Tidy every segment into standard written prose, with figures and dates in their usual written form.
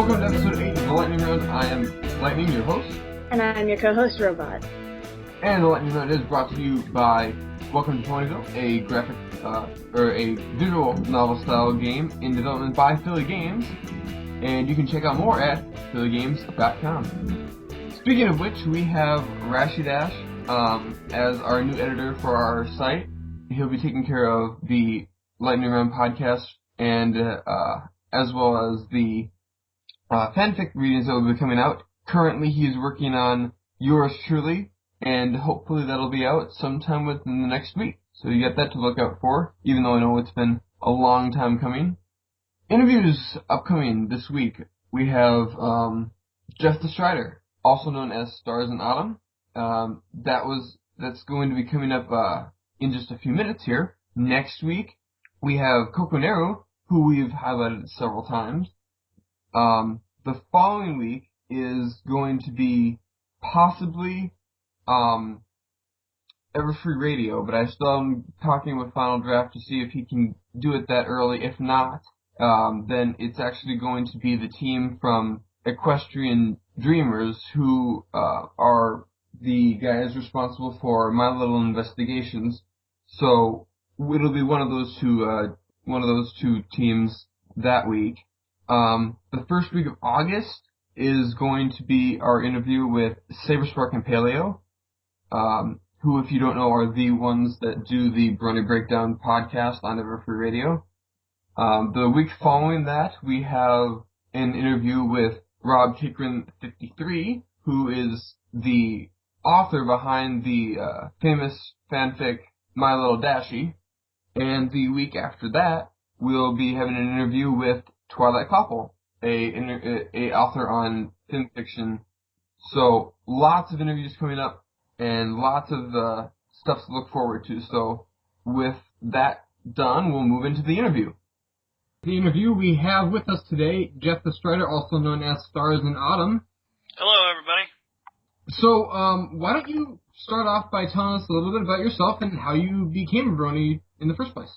Welcome to episode 8 of the Lightning Round. I am Lightning, your host. And I'm your co-host, Robot. And the Lightning Round is brought to you by Welcome to Ponyville, a graphic, or a visual novel-style game in development by Philly Games. And you can check out more at phillygames.com. Speaking of which, we have Rashid Ash as our new editor for our site. He'll be taking care of the Lightning Round podcast and as well as the fanfic readings that will be coming out. Currently, he's working on yours truly, and hopefully that'll be out sometime within the next week. So you got that to look out for, even though I know it's been a long time coming. Interviews upcoming this week. We have Jeff the Strider, also known as Stars in Autumn. That's going to be coming up in just a few minutes here. Next week, we have Coco Nero, who we've highlighted several times. The following week is going to be possibly Everfree Radio, but I still am talking with Final Draft to see if he can do it that early. If not, then it's actually going to be the team from Equestrian Dreamers, who are the guys responsible for My Little Investigations. So it'll be one of those two teams that week. The first week of August is going to be our interview with Saberspark and Paleo, who, if you don't know, are the ones that do the Brony Breakdown podcast on Everfree Radio. The week following that, we have an interview with Rob Kikrin 53, who is the author behind the famous fanfic My Little Dashie. And the week after that, we'll be having an interview with Twilight Koppel, a author on fan fiction. So lots of interviews coming up and lots of stuff to look forward to. So with that done, we'll move into the interview. The interview we have with us today, Jeff the Strider, also known as Stars in Autumn. Hello, everybody. So why don't you start off by telling us a little bit about yourself and how you became a Brony in the first place?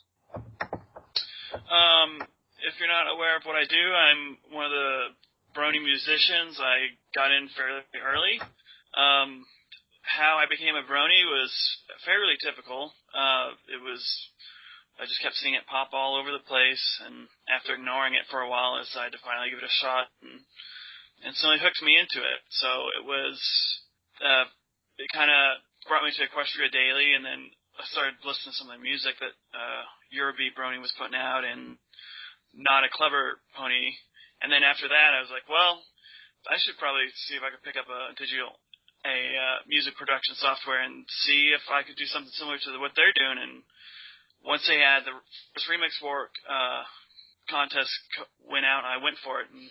If you're not aware of what I do, I'm one of the Brony musicians. I got in fairly early. How I became a Brony was fairly typical. I just kept seeing it pop all over the place, and after ignoring it for a while, I decided to finally give it a shot, and suddenly hooked me into it. So it kind of brought me to Equestria Daily, and then I started listening to some of the music that Eurobeat Brony was putting out, and Not a Clever Pony. And then after that, I was like, well, I should probably see if I could pick up a music production software and see if I could do something similar to what they're doing. And once they had the first Remix War contest went out, I went for it. And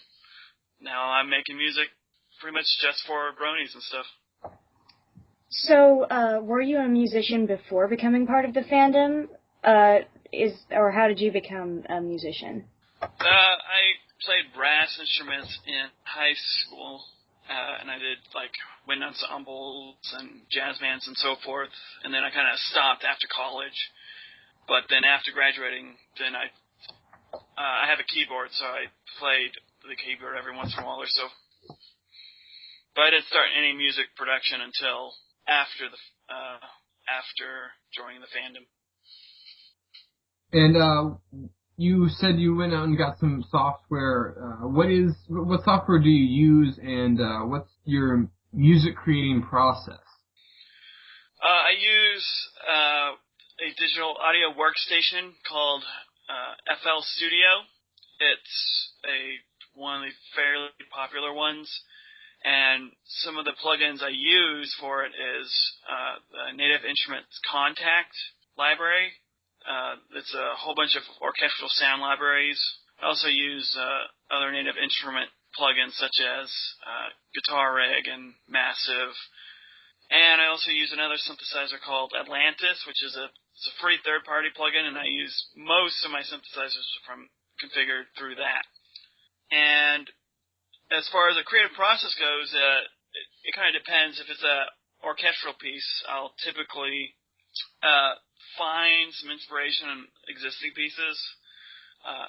now I'm making music pretty much just for Bronies and stuff. So, were you a musician before becoming part of the fandom? Or how did you become a musician? I played brass instruments in high school, and I did wind ensembles and jazz bands and so forth. And then I kind of stopped after college. But then after graduating, then I have a keyboard, so I played the keyboard every once in a while or so. But I didn't start any music production until after joining the fandom. And you said you went out and got some software. What software do you use, and what's your music creating process? I use a digital audio workstation called FL Studio. It's one of the fairly popular ones, and some of the plugins I use for it is the Native Instruments Contact library. It's a whole bunch of orchestral sound libraries. I also use other Native Instrument plugins such as Guitar Rig and Massive. And I also use another synthesizer called Atlantis, which is it's a free third-party plugin, and I use most of my synthesizers configured through that. And as far as the creative process goes, it kind of depends. If it's an orchestral piece, I'll typically find some inspiration in existing pieces.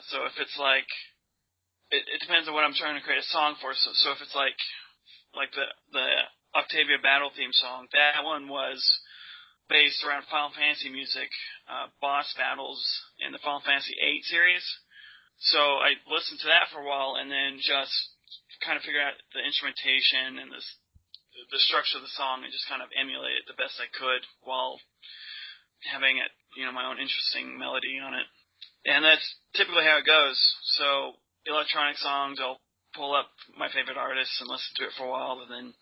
So if it's like it depends on what I'm trying to create a song for. So if it's like the Octavia Battle theme song, that one was based around Final Fantasy music, boss battles in the Final Fantasy VIII series. So I listened to that for a while and then just kind of figured out the instrumentation and the structure of the song and just kind of emulate it the best I could while having it, my own interesting melody on it. And that's typically how it goes. So electronic songs, I'll pull up my favorite artists and listen to it for a while and then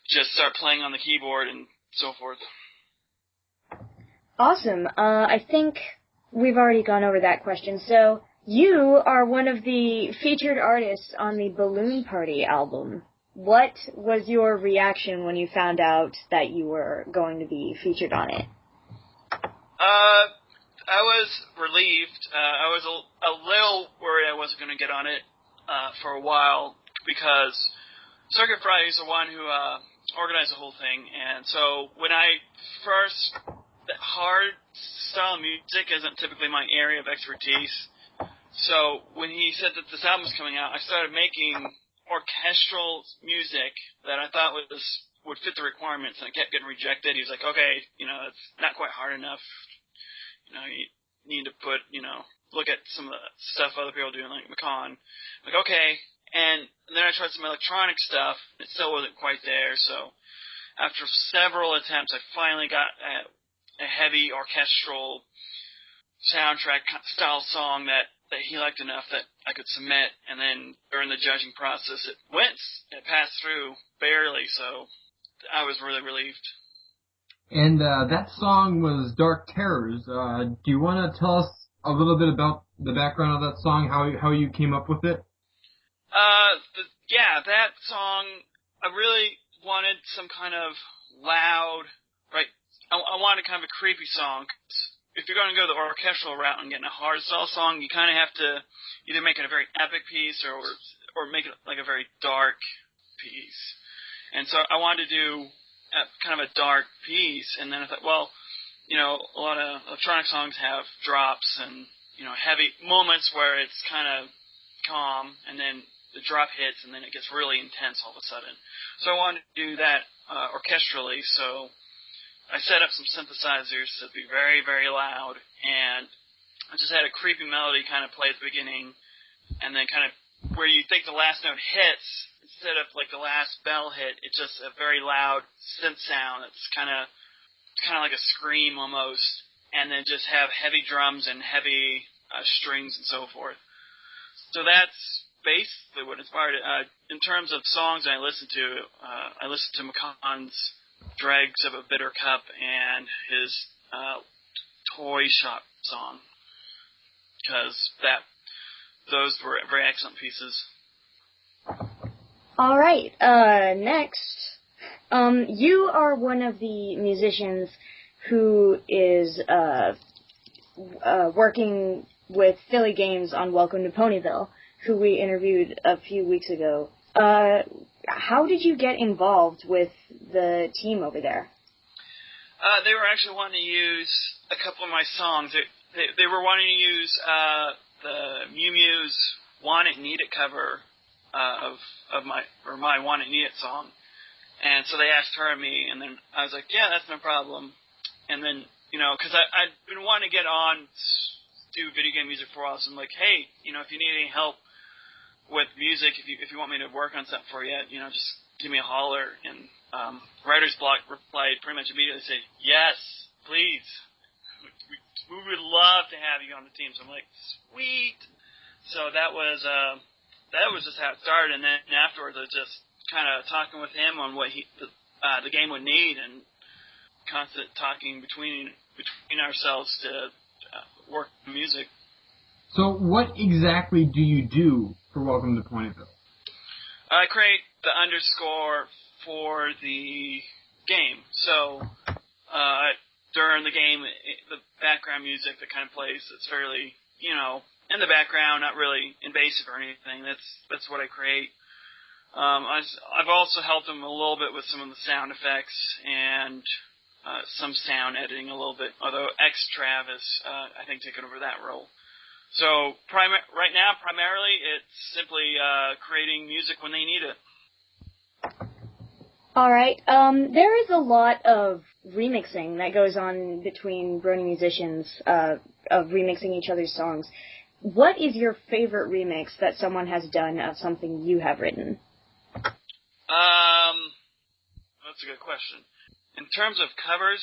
just start playing on the keyboard and so forth. Awesome. I think we've already gone over that question. So you are one of the featured artists on the Balloon Party album. What was your reaction when you found out that you were going to be featured on it? I was relieved. I was a little worried I wasn't going to get on it for a while because Circuit Friday is the one who organized the whole thing. And so when hard style music isn't typically my area of expertise. So when he said that this album was coming out, I started making orchestral music that I thought would fit the requirements, and I kept getting rejected. He was like, okay, it's not quite hard enough. You need to look at some of the stuff other people are doing, like McCon. Like, okay. And then I tried some electronic stuff. It still wasn't quite there. So after several attempts, I finally got a heavy orchestral soundtrack style song that he liked enough that I could submit. And then during the judging process, it passed through barely. So I was really relieved. And that song was Dark Terrors. Do you want to tell us a little bit about the background of that song, how you came up with it? That song, I really wanted some kind of loud, right? I wanted kind of a creepy song. If you're going to go the orchestral route and get a hardstyle song, you kind of have to either make it a very epic piece or make it like a very dark piece. And so I wanted to do kind of a dark piece, and then I thought, well, a lot of electronic songs have drops and, heavy moments where it's kind of calm, and then the drop hits, and then it gets really intense all of a sudden. So I wanted to do that orchestrally, so I set up some synthesizers to be very, very loud, and I just had a creepy melody kind of play at the beginning, and then kind of where you think the last note hits, instead of like the last bell hit, it's just a very loud synth sound that's kind of like a scream almost, and then just have heavy drums and heavy strings and so forth. So that's basically what inspired it. In terms of songs I listened to McConn's Dregs of a Bitter Cup and his Toy Shop song, because those were very excellent pieces. All right. Next, you are one of the musicians who is working with Philly Games on Welcome to Ponyville, who we interviewed a few weeks ago. How did you get involved with the team over there? They were actually wanting to use a couple of my songs. They were wanting to use the Mew Mew's Want It Need It cover of my Want It Need It song. And so they asked her and me, and then I was like, yeah, that's no problem. And then, because I'd been wanting to get on, do video game music for a while, so I'm like, hey, if you need any help with music, if you want me to work on something for you, just give me a holler. And Writer's Block replied pretty much immediately, said, yes, please. We would love to have you on the team. So I'm like, sweet. So that was just how it started. And then afterwards, I was just kind of talking with him on what the game would need, and constant talking between ourselves to work music. So what exactly do you do for Welcome to Ponyville? I create the underscore for the game. So during the game, the background music that kind of plays, it's fairly, in the background, not really invasive or anything. That's what I create. I've also helped him a little bit with some of the sound effects and some sound editing a little bit, although Travis, I think, taken over that role. So right now, primarily, it's simply creating music when they need it. All right. There is a lot of remixing that goes on between Brony musicians of remixing each other's songs. What is your favorite remix that someone has done of something you have written? That's a good question. In terms of covers,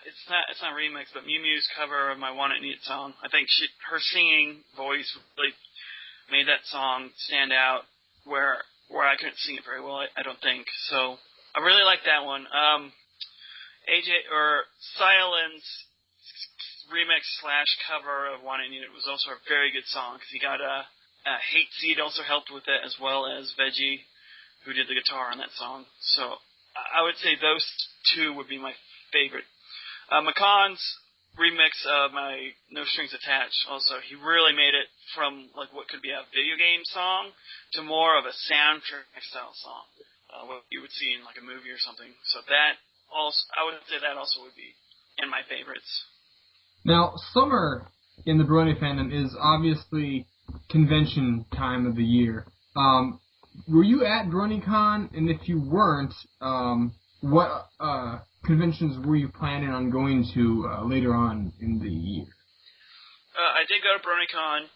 it's not a remix, but Mew Mew's cover of my Want It Need It song. I think her singing voice really made that song stand out where I couldn't sing it very well, I don't think. So I really like that one. Silence remix / cover of Want It Need It was also a very good song because he got Hate Seed also helped with it, as well as Veggie, who did the guitar on that song. So I would say those two would be my favorite. McConn's remix of my No Strings Attached also, he really made it from like what could be a video game song to more of a soundtrack style song, what you would see in like a movie or something. So that also, I would say that also would be in my favorites. Now, summer in the Brony fandom is obviously convention time of the year. Were you at BronyCon? And if you weren't, what conventions were you planning on going to later on in the year? I did go to BronyCon.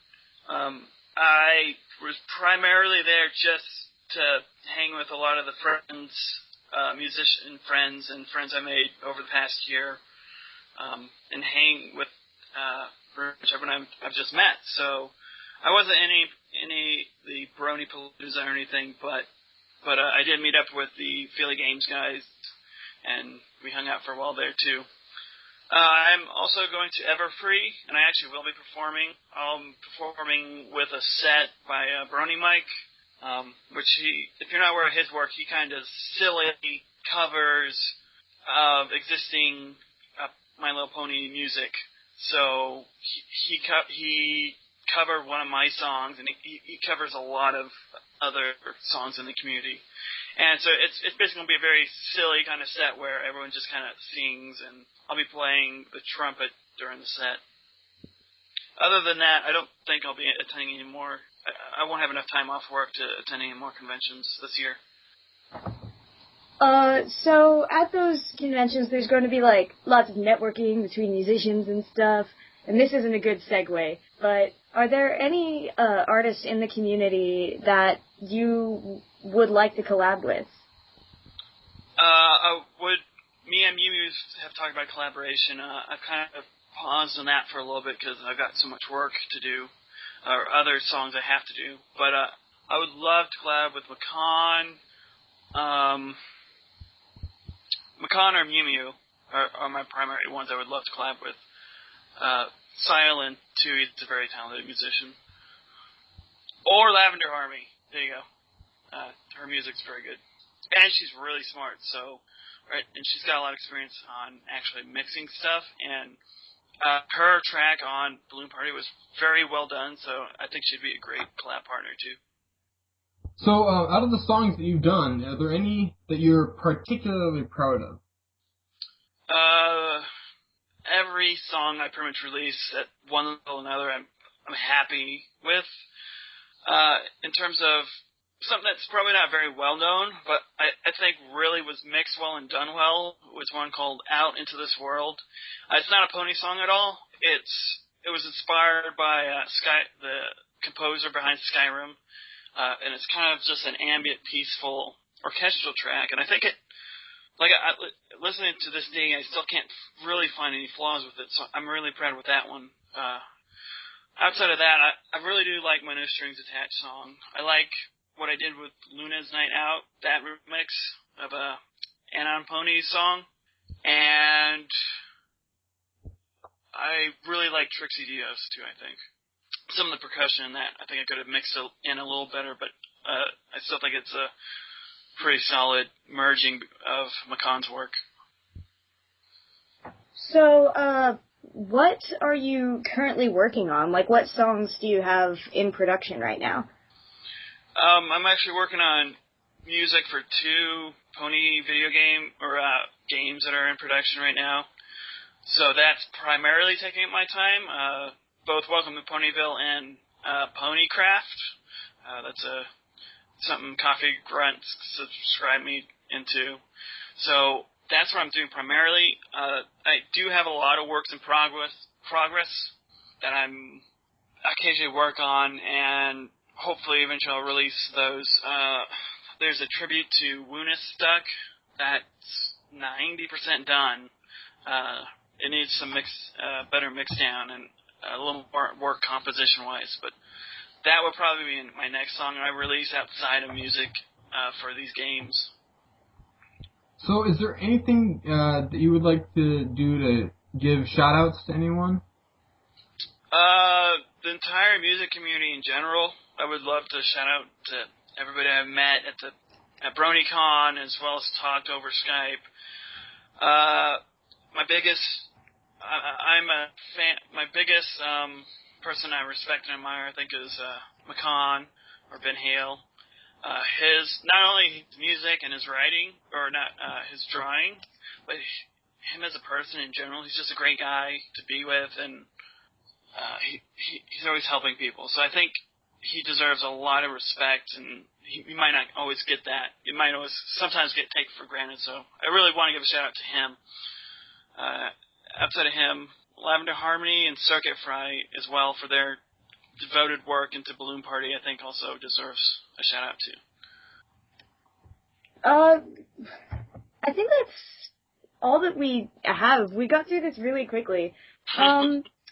I was primarily there just to hang with a lot of the friends, musician friends and friends I made over the past year, and hang with everyone I've just met. So I wasn't any the Brony Palooza or anything, but I did meet up with the Philly Games guys, and we hung out for a while there too. I'm also going to Everfree, and I actually will be performing. I'm performing with a set by Brony Mike, which if you're not aware of his work, he kind of silly covers of existing My Little Pony music. So he covered one of my songs, and he covers a lot of other songs in the community. And so it's basically going to be a very silly kind of set where everyone just kind of sings, and I'll be playing the trumpet during the set. Other than that, I don't think I'll be attending any more. I won't have enough time off work to attend any more conventions this year. So at those conventions, there's going to be like lots of networking between musicians and stuff. And this isn't a good segue, but are there any artists in the community that you would like to collab with? Me and Mew Mew have talked about collaboration. I've kind of paused on that for a little bit because I've got so much work to do, or other songs I have to do. But I would love to collab with McCon. McCon or Mew Mew are my primary ones I would love to collab with. Silent, too, he's a very talented musician. Or Lavender Army. There you go. Her music's very good. And she's really smart, so, right, and she's got a lot of experience on actually mixing stuff, and her track on Balloon Party was very well done, so I think she'd be a great collab partner, too. So, out of the songs that you've done, are there any that you're particularly proud of? Every song I pretty much release at one level or another, I'm happy with. In terms of something that's probably not very well known, but I think really was mixed well and done well, was one called Out Into This World. It's not a pony song at all. It was inspired by the composer behind Skyrim, and it's kind of just an ambient, peaceful orchestral track, and I think listening to this day, I still can't really find any flaws with it, so I'm really proud with that one. Outside of that, I really do like my No Strings Attached song. I like what I did with Luna's Night Out, that remix of Anon Pony's song, and I really like Trixie Dios, too, I think. Some of the percussion in that, I think I could have mixed it in a little better, but I still think it's a pretty solid merging of McConn's work. So, what are you currently working on? Like, what songs do you have in production right now? I'm actually working on music for 2 pony video games that are in production right now. So that's primarily taking up my time. both Welcome to Ponyville and Ponycraft. That's something Coffee Grunt subscribed me into. So that's what I'm doing primarily. I do have a lot of works in progress that I'm occasionally work on, and hopefully eventually I'll release those. There's a tribute to Woonastuck that's 90% done. It needs some better mix down and a little more work composition-wise, but that would probably be my next song I release outside of music for these games. So is there anything that you would like to do to give shout-outs to anyone? The entire music community in general. I would love to shout out to everybody I've met at BronyCon, as well as talked over Skype. My biggest person I respect and admire, I think, is McCon or Ben Hale. Not only his music and his writing, or not his drawing, but him as a person in general. He's just a great guy to be with, and he's always helping people. So I think he deserves a lot of respect, and he might not always get that. It might always sometimes get taken for granted. So I really want to give a shout out to him. Outside of him, Lavender Harmony and Circuit Fry as well for their devoted work into Balloon Party, I think also deserves a shout out to. I think that's all that we have. We got through this really quickly.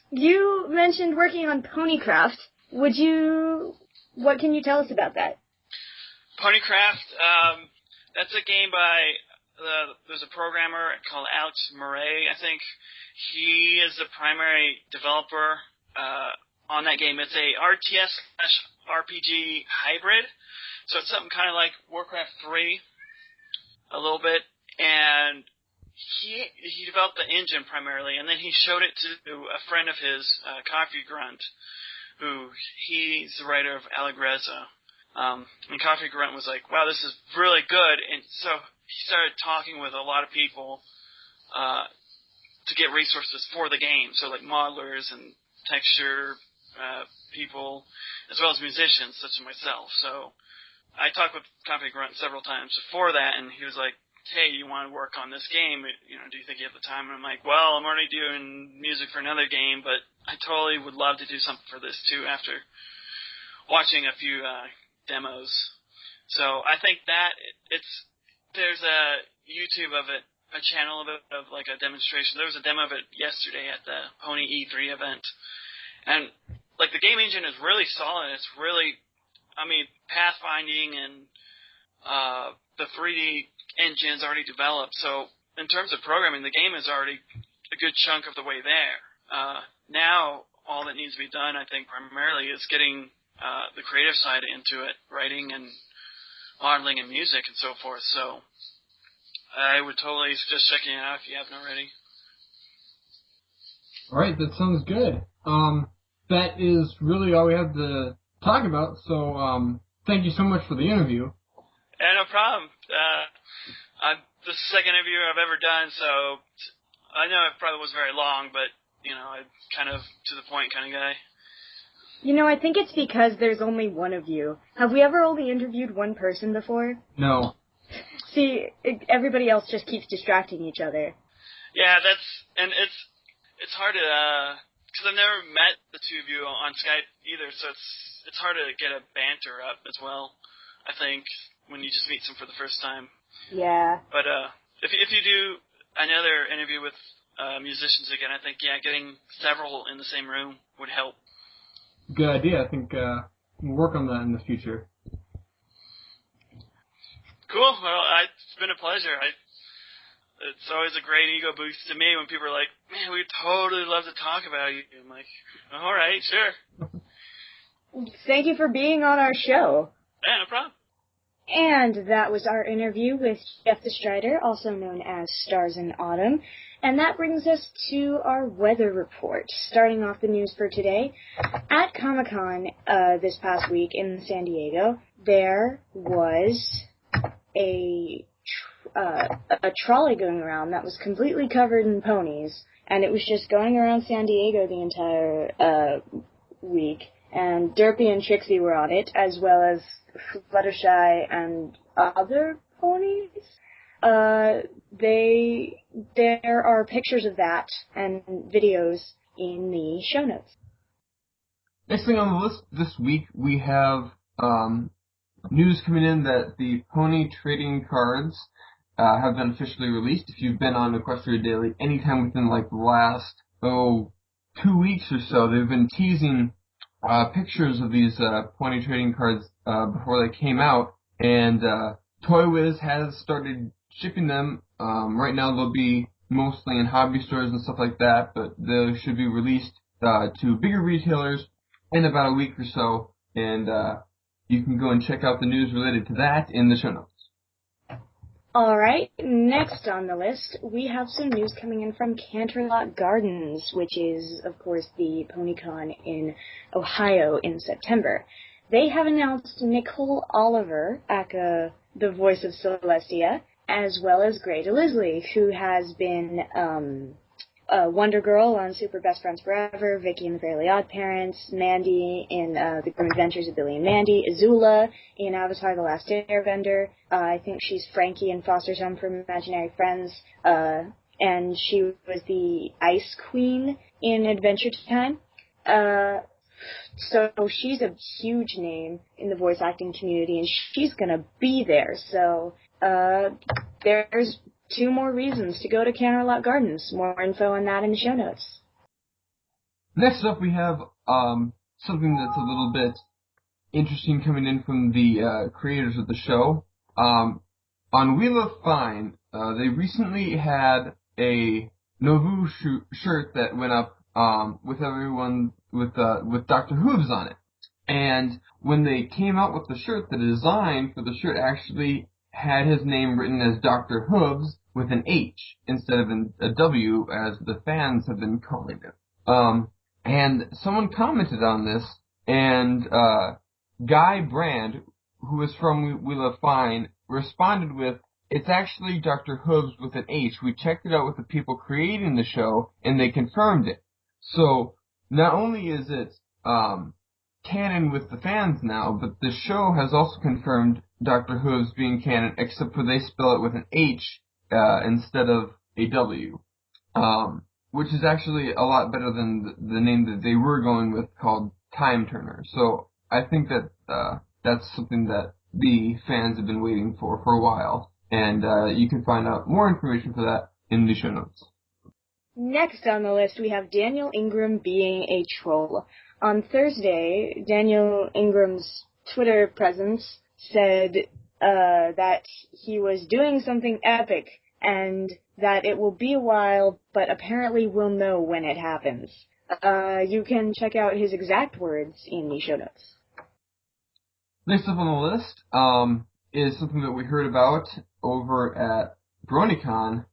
You mentioned working on Ponycraft. What can you tell us about that? Ponycraft, that's a game by, there's a programmer called Alex Murray, I think. He is the primary developer on that game. It's a RTS/RPG hybrid, so it's something kind of like Warcraft 3 a little bit, and he developed the engine primarily, and then he showed it to a friend of his, Coffee Grunt, who he's the writer of Allegrezza. And Coffee Grunt was like, wow, this is really good, and so he started talking with a lot of people to get resources for the game, so like modelers and texture people, as well as musicians such as myself. So I talked with Coffee Grunt several times before that, and he was like, hey, you want to work on this game? Do you think you have the time? And I'm like, well, I'm already doing music for another game, but I totally would love to do something for this too after watching a few demos. So I think that there's a YouTube of it, a channel of it, of like a demonstration. There was a demo of it yesterday at the Pony E3 event. And like the game engine is really solid. It's really, pathfinding and the 3D engine's already developed. So in terms of programming, the game is already a good chunk of the way there. Now all that needs to be done, I think, primarily is getting the creative side into it, writing and modeling and music and so forth. So I would totally suggest checking it out if you haven't already. All right, that sounds good. That is really all we have to talk about. So thank you so much for the interview. Yeah, no problem. This is the second interview I've ever done, so I know it probably was very long, but, I'm kind of to the point kind of guy. I think it's because there's only one of you. Have we ever only interviewed one person before? No. See, everybody else just keeps distracting each other. Yeah, it's hard to, because I've never met the two of you on Skype either, so it's hard to get a banter up as well, I think, when you just meet them for the first time. Yeah. But if you do another interview with musicians again, I think, getting several in the same room would help. Good idea. I think we'll work on that in the future. Cool. Well, it's been a pleasure. It's always a great ego boost to me when people are like, man, we'd totally love to talk about you. I'm like, all right, sure. Thank you for being on our show. Yeah, no problem. And that was our interview with Jeff the Strider, also known as Stars in Autumn. And that brings us to our weather report. Starting off the news for today, at Comic-Con this past week in San Diego, there was a trolley going around that was completely covered in ponies. and it was just going around San Diego the entire week. And Derpy and Trixie were on it, as well as Fluttershy and other ponies. There are pictures of that and videos in the show notes. Next thing on the list this week, we have news coming in that the pony trading cards have been officially released. If you've been on Equestria Daily anytime within like the last 2 weeks or so, they've been teasing pictures of these pony trading cards before they came out, and Toy Wiz has started shipping them. Right now they'll be mostly in hobby stores and stuff like that, but they should be released to bigger retailers in about a week or so, and you can go and check out the news related to that in the show notes. Alright, next on the list, we have some news coming in from Canterlot Gardens, which is, of course, the PonyCon in Ohio in September. They have announced Nicole Oliver, aka the voice of Celestia, as well as Greta Lisley, who has been Wonder Girl on Super Best Friends Forever, Vicky and the Fairly Odd Parents, Mandy in The Grim Adventures of Billy and Mandy, Azula in Avatar The Last Airbender. I think she's Frankie in Foster's Home for Imaginary Friends, and she was the Ice Queen in Adventure Time. So she's a huge name in the voice acting community, and she's gonna be there. So there's 2 more reasons to go to Canterlot Gardens. More info on that in the show notes. Next up, we have something that's a little bit interesting coming in from the creators of the show. On Wheel of Fine, they recently had a Novu shirt that went up with everyone with Dr. Hooves on it. And when they came out with the shirt, the design for the shirt actually had his name written as Dr. Hooves with an H instead of a W, as the fans have been calling it. And someone commented on this, and Guy Brand, who is from Wheel of Fine, responded with, "It's actually Dr. Hooves with an H. We checked it out with the people creating the show, and they confirmed it." So not only is it canon with the fans now, but the show has also confirmed Dr. Hooves being canon, except for they spell it with an H instead of a W, which is actually a lot better than the name that they were going with, called Time Turner. So I think that that's something that the fans have been waiting for a while, and you can find out more information for that in the show notes. Next on the list, we have Daniel Ingram being a troll. On Thursday, Daniel Ingram's Twitter presence said that he was doing something epic and that it will be a while, but apparently we'll know when it happens. You can check out his exact words in the show notes. Next up on the list is something that we heard about over at BronyCon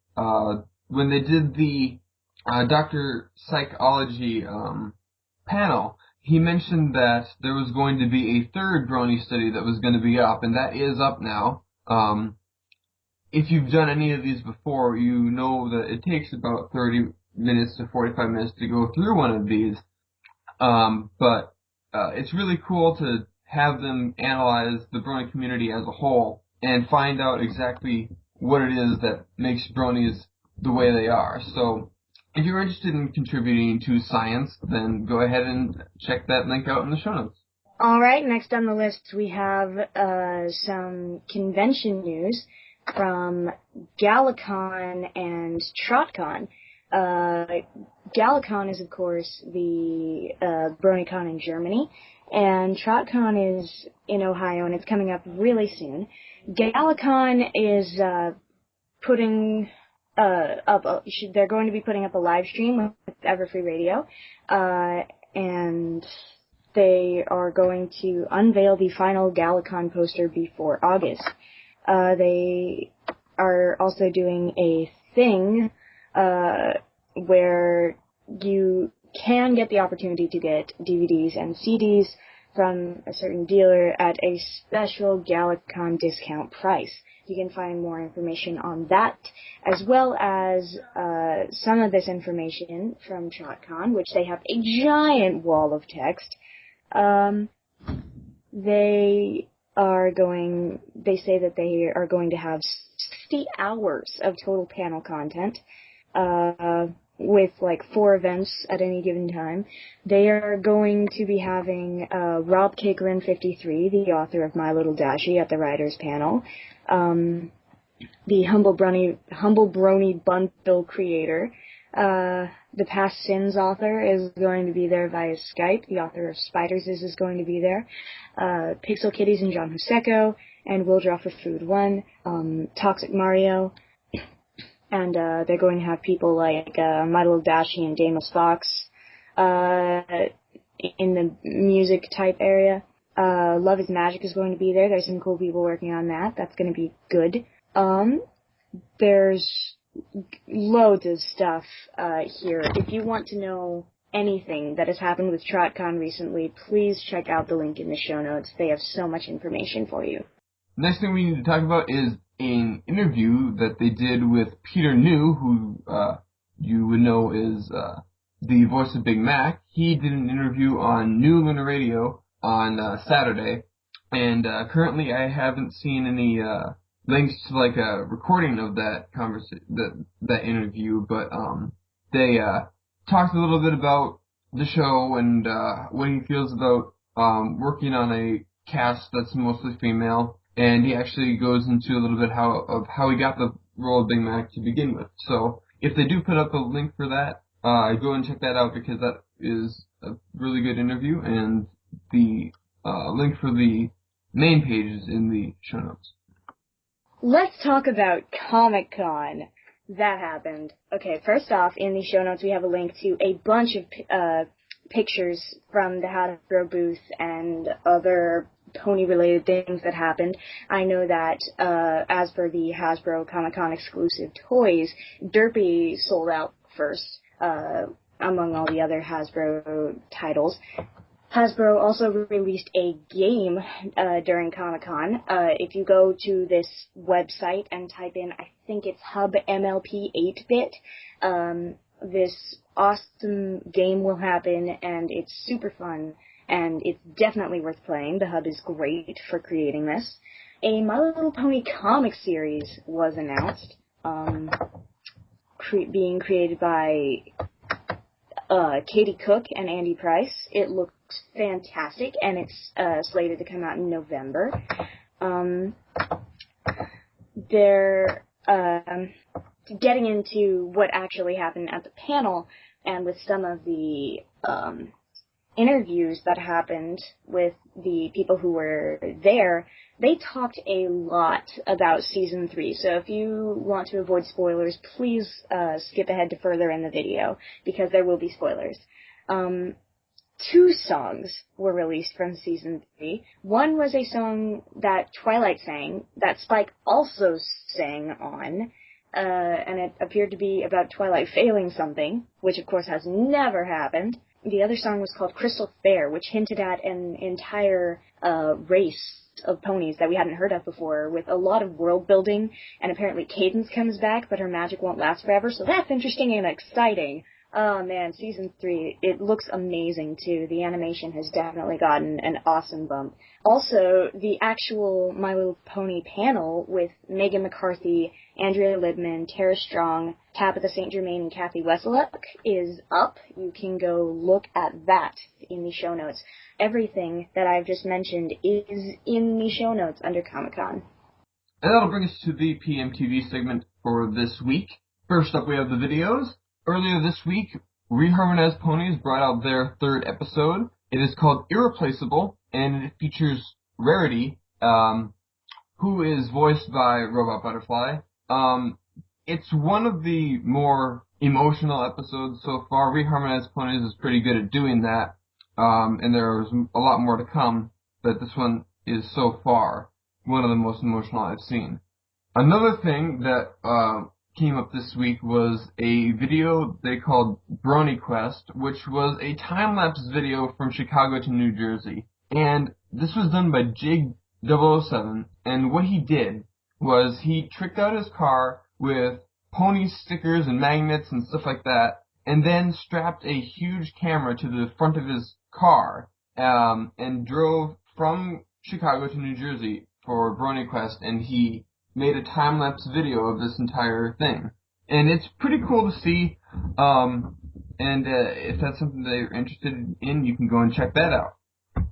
when they did the Dr. Psychology panel. He mentioned that there was going to be a 3rd Brony study that was going to be up, and that is up now. If you've done any of these before, you know that it takes about 30 minutes to 45 minutes to go through one of these. But it's really cool to have them analyze the Brony community as a whole and find out exactly what it is that makes Bronies the way they are. So if you're interested in contributing to science, then go ahead and check that link out in the show notes. Alright, next on the list we have some convention news from Galacon and TrotCon. Galacon is, of course, the BronyCon in Germany, and TrotCon is in Ohio, and it's coming up really soon. Galacon is putting they're going to be putting up a live stream with Everfree Radio, and they are going to unveil the final Galacon poster before August. They are also doing a thing where you can get the opportunity to get DVDs and CDs from a certain dealer at a special Galacon discount price. You can find more information on that, as well as some of this information from TrotCon, which they have a giant wall of text. They say that they are going to have 60 hours of total panel content, with like 4 events at any given time. They are going to be having Rob Cakerin 53, the author of My Little Dashie, at the writers panel. The Humble Brony Bundle creator, the Past Sins author, is going to be there via Skype. The author of Spiders is going to be there. Pixel Kitties and John Huseko, and Will Draw for Food 1, Toxic Mario, and they're going to have people like My Little Dashie and Damus Fox in the music type area. Love is Magic is going to be there. There's some cool people working on that. That's going to be good. There's loads of stuff here. If you want to know anything that has happened with TrotCon recently, please check out the link in the show notes. They have so much information for you. Next thing we need to talk about is an interview that they did with Peter New, who you would know is the voice of Big Mac. He did an interview on New Lunar Radio on Saturday, and currently I haven't seen any links to like a recording of that that interview, but they talked a little bit about the show and what he feels about working on a cast that's mostly female. And he actually goes into a little bit of how he got the role of Big Mac to begin with. So if they do put up a link for that, go and check that out, because that is a really good interview, and the link for the main page is in the show notes. Let's talk about Comic-Con. That happened. Okay, first off, in the show notes we have a link to a bunch of pictures from the Hasbro booth and other pony-related things that happened. I know that, as per the Hasbro Comic-Con exclusive toys, Derpy sold out first, among all the other Hasbro titles. Hasbro also released a game during Comic-Con. If you go to this website and type in, I think it's Hub MLP 8-bit, this awesome game will happen, and it's super fun. And it's definitely worth playing. The Hub is great for creating this. A My Little Pony comic series was announced, being created by Katie Cook and Andy Price. It looks fantastic, and it's slated to come out in November. They're getting into what actually happened at the panel, and with some of the interviews that happened with the people who were there, they talked a lot about Season 3. So if you want to avoid spoilers, please skip ahead to further in the video, because there will be spoilers. 2 songs were released from Season 3. One was a song that Twilight sang, that Spike also sang on, and it appeared to be about Twilight failing something, which of course has never happened. The other song was called Crystal Fair, which hinted at an entire race of ponies that we hadn't heard of before, with a lot of world building, and apparently Cadence comes back, but her magic won't last forever, so that's interesting and exciting. Oh man, Season 3, it looks amazing too. The animation has definitely gotten an awesome bump. Also, the actual My Little Pony panel with Megan McCarthy, Andrea Libman, Tara Strong, Tabitha St. Germain, and Kathy Wesseluk is up. You can go look at that in the show notes. Everything that I've just mentioned is in the show notes under Comic-Con. And that'll bring us to the PMTV segment for this week. First up, we have the videos. Earlier this week, Reharmonized Ponies brought out their 3rd episode. It is called Irreplaceable, and it features Rarity, who is voiced by Robot Butterfly. It's one of the more emotional episodes so far. Reharmonized Ponies is pretty good at doing that, and there's a lot more to come, but this one is so far one of the most emotional I've seen. Another thing that came up this week was a video they called Brony Quest, which was a time-lapse video from Chicago to New Jersey. And this was done by Jig007, and what he did was he tricked out his car with pony stickers and magnets and stuff like that, and then strapped a huge camera to the front of his car, and drove from Chicago to New Jersey for Brony Quest, and he made a time-lapse video of this entire thing. And it's pretty cool to see, and if that's something that you're interested in, you can go and check that out.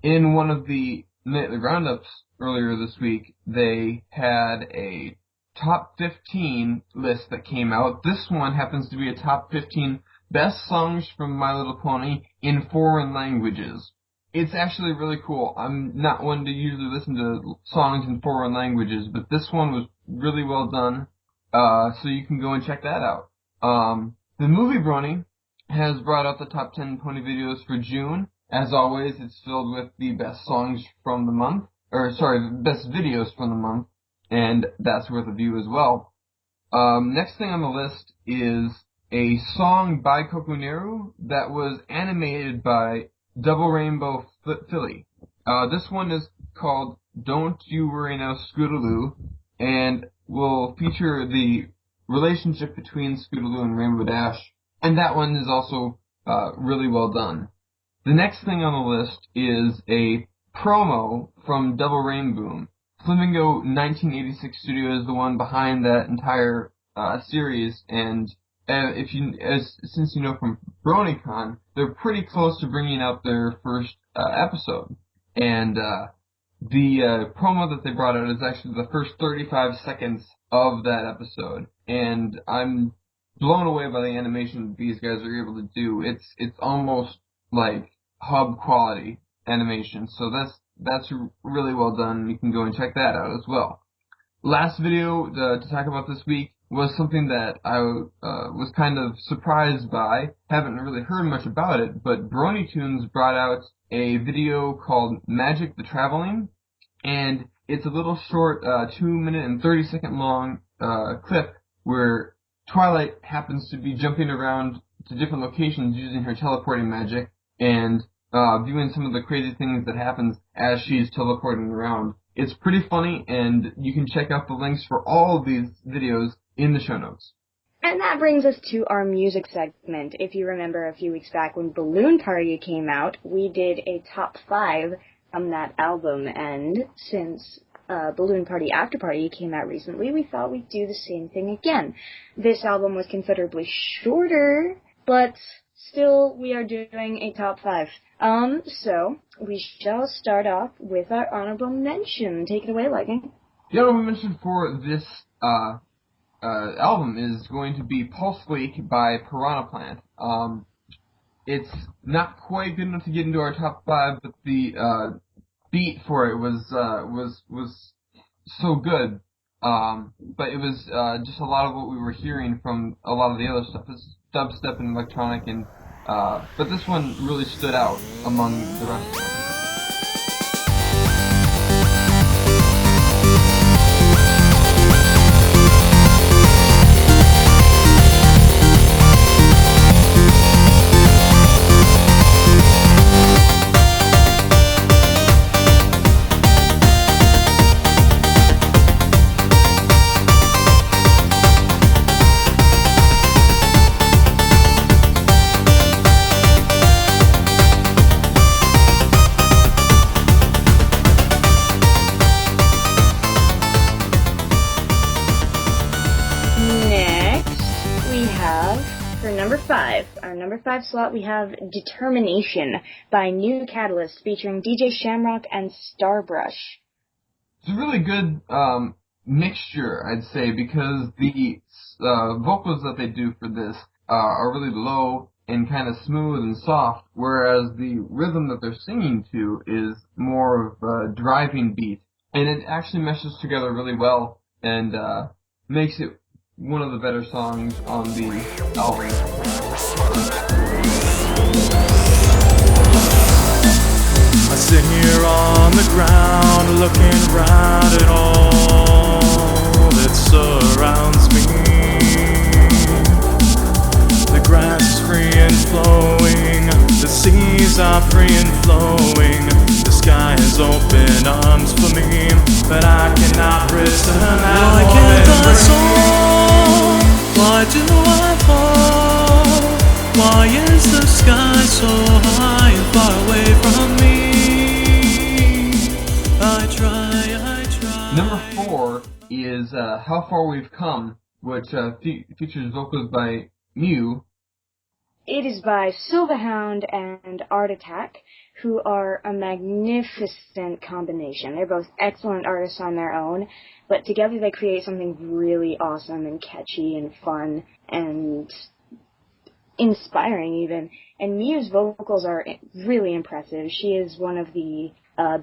In one of the nightly roundups earlier this week, they had a top 15 list that came out. This one happens to be a top 15 best songs from My Little Pony in foreign languages. It's actually really cool. I'm not one to usually listen to songs in foreign languages, but this one was really well done, so you can go and check that out. The Movie Brony has brought out the top 10 pony videos for June. As always, it's filled with the best songs from the month, best videos from the month, and that's worth a view as well. Next thing on the list is a song by Kokuneru that was animated by Double Rainbow Philly. This one is called Don't You Worry Now Scootaloo, and will feature the relationship between Scootaloo and Rainbow Dash, and that one is also really well done. The next thing on the list is a promo from Double Rainbow. Flamingo 1986 Studio is the one behind that entire series, and since you know from BronyCon, they're pretty close to bringing out their first episode. And the promo that they brought out is actually the first 35 seconds of that episode, and I'm blown away by the animation that these guys are able to do. It's almost like hub quality animation, so that's really well done. You can go and check that out as well. Last video to talk about this week was something that I was kind of surprised by. Haven't really heard much about it, but Brony Tunes brought out a video called Magic the Traveling, and it's a little short 2-minute and 30-second long clip where Twilight happens to be jumping around to different locations using her teleporting magic and viewing some of the crazy things that happens as she's teleporting around. It's pretty funny, and you can check out the links for all of these videos in the show notes. And that brings us to our music segment. If you remember a few weeks back when Balloon Party came out, we did a top 5 from that album, and since Balloon Party After Party came out recently, we thought we'd do the same thing again. This album was considerably shorter, but still we are doing a top 5. So we shall start off with our honorable mention. Take it away, Lightning. The honorable mention for this album is going to be Pulse Wake by Piranha Plant. It's not quite good enough to get into our top 5, but the beat for it was so good. But it was just a lot of what we were hearing from a lot of the other stuff. It's dubstep and electronic, and but this one really stood out among the rest of them. Our number 5 slot, we have Determination by New Catalyst featuring DJ Shamrock and Starbrush. It's a really good mixture, I'd say, because the vocals that they do for this are really low and kind of smooth and soft, whereas the rhythm that they're singing to is more of a driving beat. And it actually meshes together really well and makes it one of the better songs on the album. I sit here on the ground looking around at all that surrounds me. The grass is free and flowing, the seas are free and flowing, the sky is open open arms for me, but I cannot return that. Why can't I soar? Why do I fall? Why is the sky so high and far away from me? I try. Number 4 is How Far We've Come, which features vocals by Mew. It is by Silverhound and Art Attack, who are a magnificent combination. They're both excellent artists on their own, but together they create something really awesome and catchy and fun and inspiring even. And Mew's vocals are really impressive. She is one of the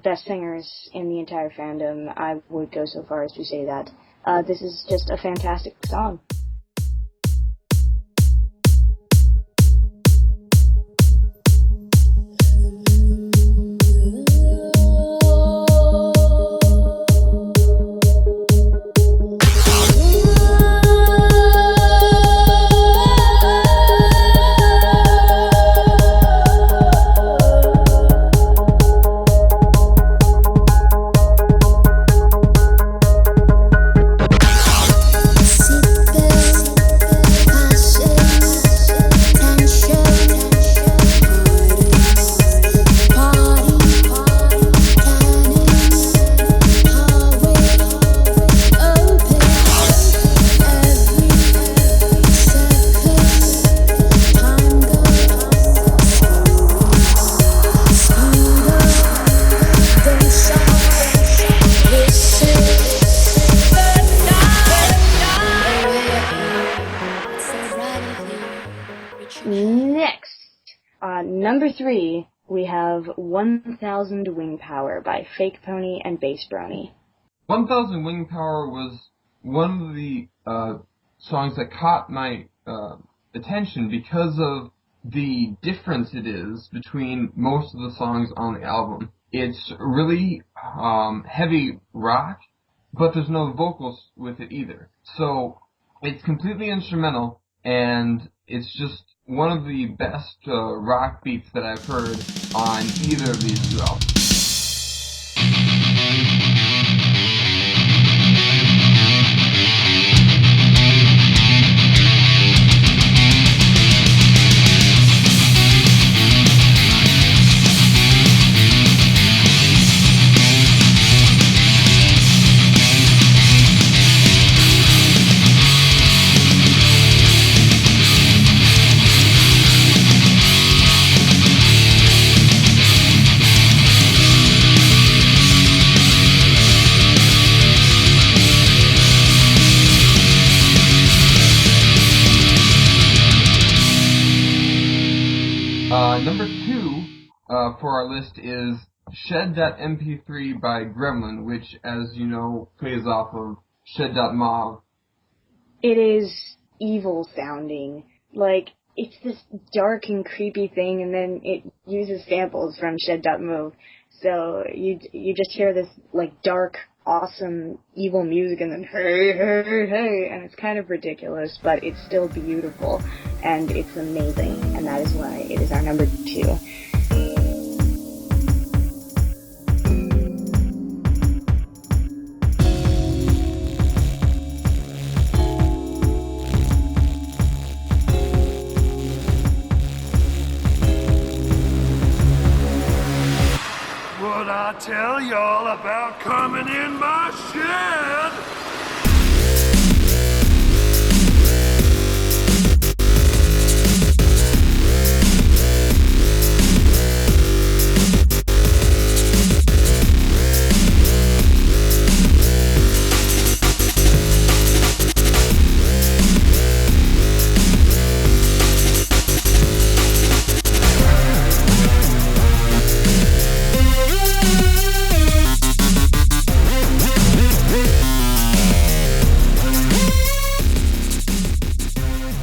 best singers in the entire fandom. I would go so far as to say that. This is just a fantastic song. Next, number 3, we have 1000 Wing Power by Fake Pony and Bass Brony. 1000 Wing Power was one of the songs that caught my attention because of the difference it is between most of the songs on the album. It's really heavy rock, but there's no vocals with it either. So it's completely instrumental, and it's just one of the best rock beats that I've heard on either of these two albums. Number 2 for our list is Shed.mp3 by Gremlin, which, as you know, plays off of Shed.mov. It is evil sounding. Like, it's this dark and creepy thing, and then it uses samples from Shed.mov. So you just hear this, like, dark, awesome, evil music, and then hey, hey, hey, and it's kind of ridiculous, but it's still beautiful, and it's amazing, and that is why it is our number 2. Would I tell y'all about coming in my shed?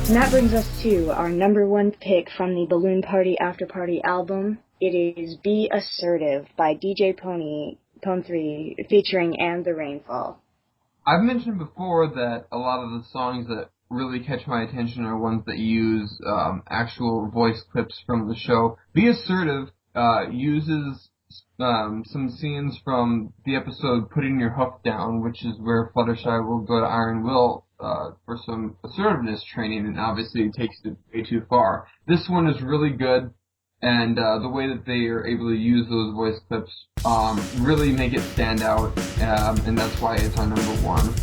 And that brings us to our number 1 pick from the Balloon Party After Party album. It is Be Assertive by DJ Pony, Pone 3, featuring And the Rainfall. I've mentioned before that a lot of the songs that really catch my attention are ones that use actual voice clips from the show. Be Assertive uses some scenes from the episode Putting Your Hoof Down, which is where Fluttershy will go to Iron Will for some assertiveness training, and obviously it takes it way too far. This one is really good, and the way that they are able to use those voice clips really make it stand out, and that's why it's on number 1.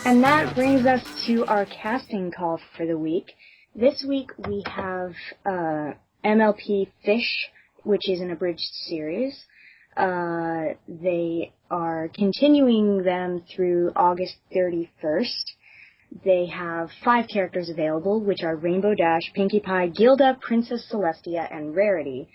And that brings us to our casting call for the week. This week we have MLP Fish, which is an abridged series. They are continuing them through August 31st. They have 5 characters available, which are Rainbow Dash, Pinkie Pie, Gilda, Princess Celestia, and Rarity.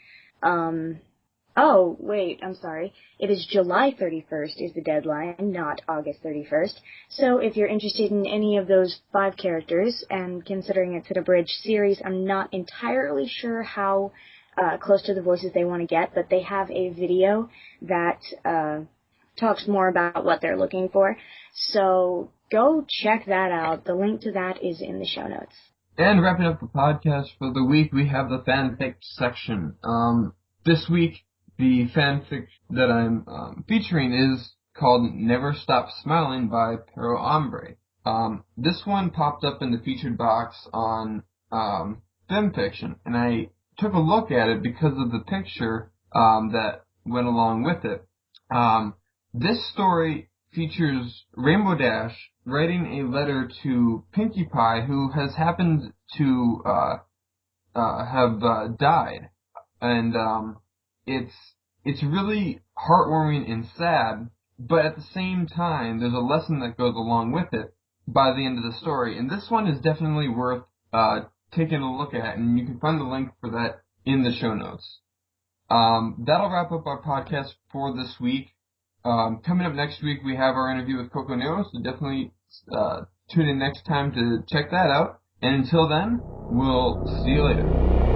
Oh, wait, I'm sorry. It is July 31st is the deadline, not August 31st. So if you're interested in any of those 5 characters, and considering it's an abridged series, I'm not entirely sure how close to the voices they want to get, but they have a video that talks more about what they're looking for. So go check that out. The link to that is in the show notes. And wrapping up the podcast for the week, we have the fanfic section. This week, the fanfic that I'm featuring is called Never Stop Smiling by Pero Hombre. This one popped up in the featured box on FemFiction, and I took a look at it because of the picture that went along with it. This story features Rainbow Dash writing a letter to Pinkie Pie, who has happened to have died, and it's really heartwarming and sad, but at the same time, there's a lesson that goes along with it by the end of the story, and this one is definitely worth taking a look at, and you can find the link for that in the show notes. That'll wrap up our podcast for this week. Coming up next week, we have our interview with Coco Nero, so definitely tune in next time to check that out. And until then, we'll see you later.